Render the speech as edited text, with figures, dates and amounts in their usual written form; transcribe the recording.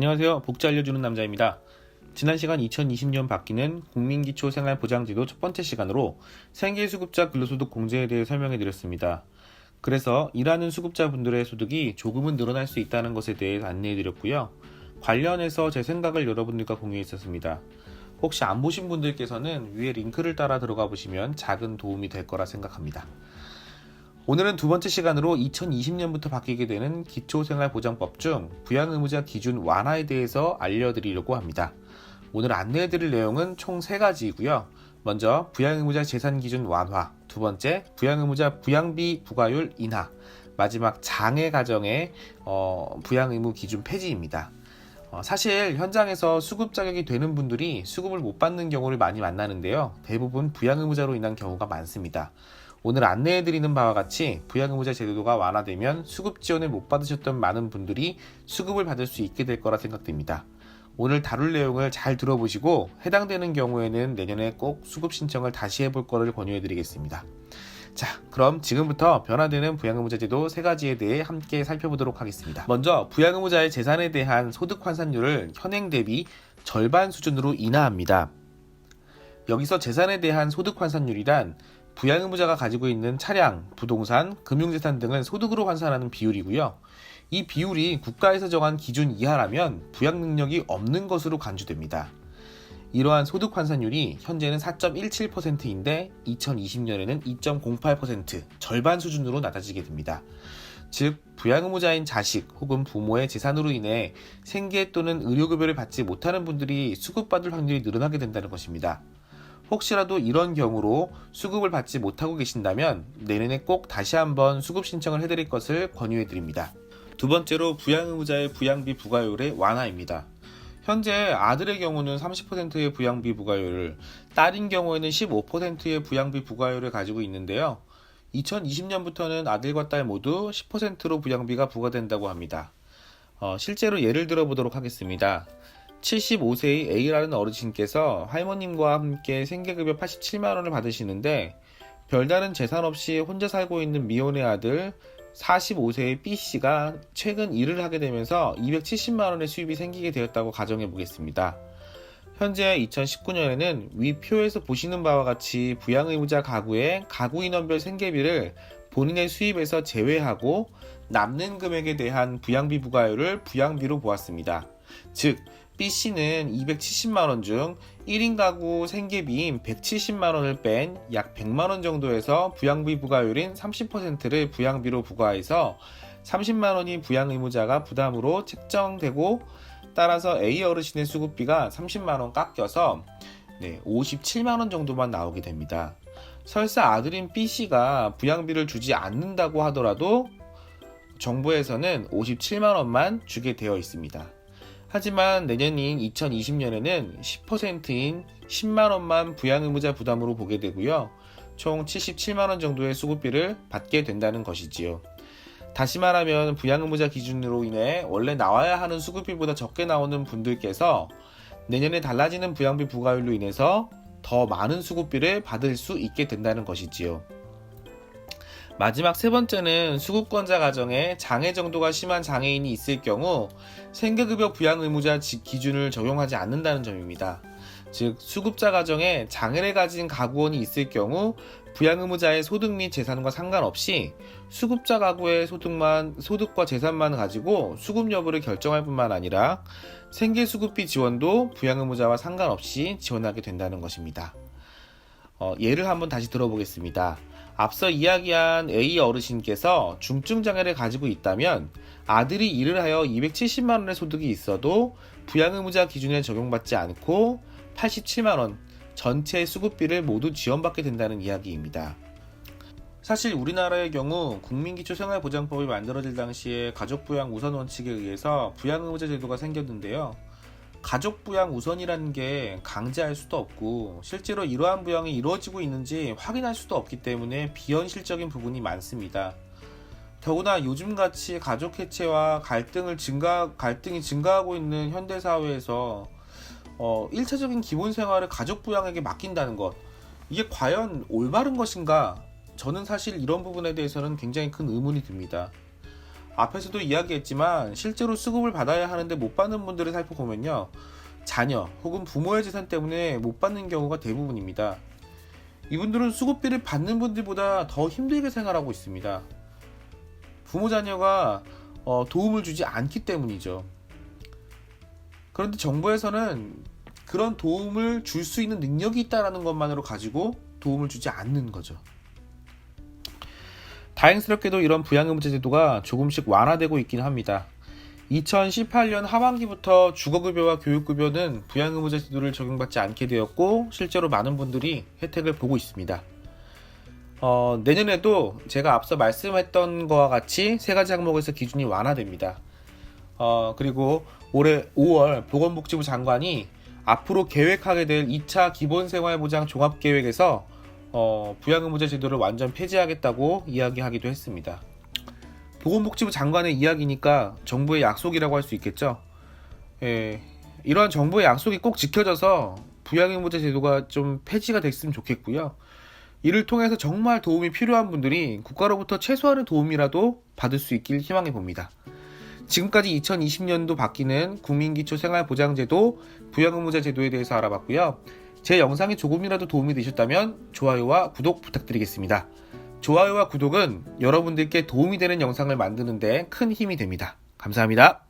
안녕하세요. 복지 알려주는 남자입니다. 지난 시간 2020년 바뀌는 국민기초생활보장제도 첫 번째 시간으로 생계수급자 근로소득 공제에 대해 설명해 드렸습니다. 그래서 일하는 수급자분들의 소득이 조금은 늘어날 수 있다는 것에 대해 안내해 드렸고요. 관련해서 제 생각을 여러분들과 공유했었습니다. 혹시 안 보신 분들께서는 위에 링크를 따라 들어가 보시면 작은 도움이 될 거라 생각합니다. 오늘은 두 번째 시간으로 2020년부터 바뀌게 되는 기초생활보장법 중 부양의무자 기준 완화에 대해서 알려드리려고 합니다. 오늘 안내해드릴 내용은 총 3가지이고요. 먼저 부양의무자 재산기준 완화, 두 번째 부양의무자 부양비 부과율 인하, 마지막 장애 가정의 부양의무 기준 폐지입니다. 사실 현장에서 수급 자격이 되는 분들이 수급을 못 받는 경우를 많이 만나는데요. 대부분 부양의무자로 인한 경우가 많습니다. 오늘 안내해드리는 바와 같이 부양의무자 제도가 완화되면 수급 지원을 못 받으셨던 많은 분들이 수급을 받을 수 있게 될 거라 생각됩니다. 오늘 다룰 내용을 잘 들어보시고 해당되는 경우에는 내년에 꼭 수급 신청을 다시 해볼 거를 권유해드리겠습니다. 자, 그럼 지금부터 변화되는 부양의무자 제도 3가지에 대해 함께 살펴보도록 하겠습니다. 먼저 부양의무자의 재산에 대한 소득 환산율을 현행 대비 절반 수준으로 인하합니다. 여기서 재산에 대한 소득 환산율이란 부양의무자가 가지고 있는 차량, 부동산, 금융재산 등을 소득으로 환산하는 비율이고요. 이 비율이 국가에서 정한 기준 이하라면 부양 능력이 없는 것으로 간주됩니다. 이러한 소득 환산율이 현재는 4.17%인데 2020년에는 2.08%, 절반 수준으로 낮아지게 됩니다. 즉, 부양의무자인 자식 혹은 부모의 재산으로 인해 생계 또는 의료급여를 받지 못하는 분들이 수급받을 확률이 늘어나게 된다는 것입니다. 혹시라도 이런 경우로 수급을 받지 못하고 계신다면 내년에 꼭 다시 한번 수급 신청을 해드릴 것을 권유해드립니다. 두 번째로 부양의무자의 부양비 부과율의 완화입니다. 현재 아들의 경우는 30%의 부양비 부과율을, 딸인 경우에는 15%의 부양비 부과율을 가지고 있는데요. 2020년부터는 아들과 딸 모두 10%로 부양비가 부과된다고 합니다. 실제로 예를 들어보도록 하겠습니다. 75세의 A라는 어르신께서 할머님과 함께 생계급여 87만원을 받으시는데 별다른 재산 없이 혼자 살고 있는 미혼의 아들 45세의 B씨가 최근 일을 하게 되면서 270만원의 수입이 생기게 되었다고 가정해 보겠습니다. 현재 2019년에는 위 표에서 보시는 바와 같이 부양의무자 가구의 가구 인원별 생계비를 본인의 수입에서 제외하고 남는 금액에 대한 부양비 부과율을 부양비로 보았습니다. 즉, B씨는 270만원 중 1인 가구 생계비인 170만원을 뺀 약 100만원 정도에서 부양비 부과율인 30%를 부양비로 부과해서 30만원이 부양의무자가 부담으로 책정되고, 따라서 A 어르신의 수급비가 30만원 깎여서 57만원 정도만 나오게 됩니다. 설사 아들인 B씨가 부양비를 주지 않는다고 하더라도 정부에서는 57만원만 주게 되어 있습니다. 하지만 내년인 2020년에는 10%인 10만원만 부양의무자 부담으로 보게 되고요. 총 77만원 정도의 수급비를 받게 된다는 것이지요. 다시 말하면 부양의무자 기준으로 인해 원래 나와야 하는 수급비보다 적게 나오는 분들께서 내년에 달라지는 부양비 부과율로 인해서 더 많은 수급비를 받을 수 있게 된다는 것이지요. 마지막 3번째는 수급권자 가정에 장애 정도가 심한 장애인이 있을 경우 생계급여 부양의무자 기준을 적용하지 않는다는 점입니다. 즉, 수급자 가정에 장애를 가진 가구원이 있을 경우 부양의무자의 소득 및 재산과 상관없이 수급자 가구의 소득과 재산만 가지고 수급 여부를 결정할 뿐만 아니라 생계수급비 지원도 부양의무자와 상관없이 지원하게 된다는 것입니다. 예를 한번 다시 들어보겠습니다. 앞서 이야기한 A 어르신께서 중증장애를 가지고 있다면 아들이 일을 하여 270만원의 소득이 있어도 부양의무자 기준에 적용받지 않고 87만원 전체 수급비를 모두 지원받게 된다는 이야기입니다. 사실 우리나라의 경우 국민기초생활보장법이 만들어질 당시에 가족부양 우선 원칙에 의해서 부양의무자 제도가 생겼는데요. 가족부양 우선이라는 게 강제할 수도 없고 실제로 이러한 부양이 이루어지고 있는지 확인할 수도 없기 때문에 비현실적인 부분이 많습니다. 더구나 요즘같이 가족 해체와 갈등이 증가하고 있는 현대사회에서 1차적인 기본생활을 가족부양에게 맡긴다는 것, 이게 과연 올바른 것인가? 저는 사실 이런 부분에 대해서는 굉장히 큰 의문이 듭니다. 앞에서도 이야기했지만 실제로 수급을 받아야 하는데 못 받는 분들을 살펴보면요, 자녀 혹은 부모의 재산 때문에 못 받는 경우가 대부분입니다. 이분들은 수급비를 받는 분들보다 더 힘들게 생활하고 있습니다. 부모 자녀가 도움을 주지 않기 때문이죠. 그런데 정부에서는 그런 도움을 줄 수 있는 능력이 있다는 것만으로 가지고 도움을 주지 않는 거죠. 다행스럽게도 이런 부양의무자 제도가 조금씩 완화되고 있긴 합니다. 2018년 하반기부터 주거급여와 교육급여는 부양의무자 제도를 적용받지 않게 되었고 실제로 많은 분들이 혜택을 보고 있습니다. 내년에도 제가 앞서 말씀했던 것과 같이 세 가지 항목에서 기준이 완화됩니다. 그리고 올해 5월 보건복지부 장관이 앞으로 계획하게 될 2차 기본생활보장 종합계획에서 부양의무자 제도를 완전 폐지하겠다고 이야기하기도 했습니다. 보건복지부 장관의 이야기니까 정부의 약속이라고 할 수 있겠죠. 이러한 정부의 약속이 꼭 지켜져서 부양의무자 제도가 좀 폐지가 됐으면 좋겠고요. 이를 통해서 정말 도움이 필요한 분들이 국가로부터 최소한의 도움이라도 받을 수 있길 희망해 봅니다. 지금까지 2020년도 바뀌는 국민기초생활보장제도 부양의무자 제도에 대해서 알아봤고요. 제 영상이 조금이라도 도움이 되셨다면 좋아요와 구독 부탁드리겠습니다. 좋아요와 구독은 여러분들께 도움이 되는 영상을 만드는 데 큰 힘이 됩니다. 감사합니다.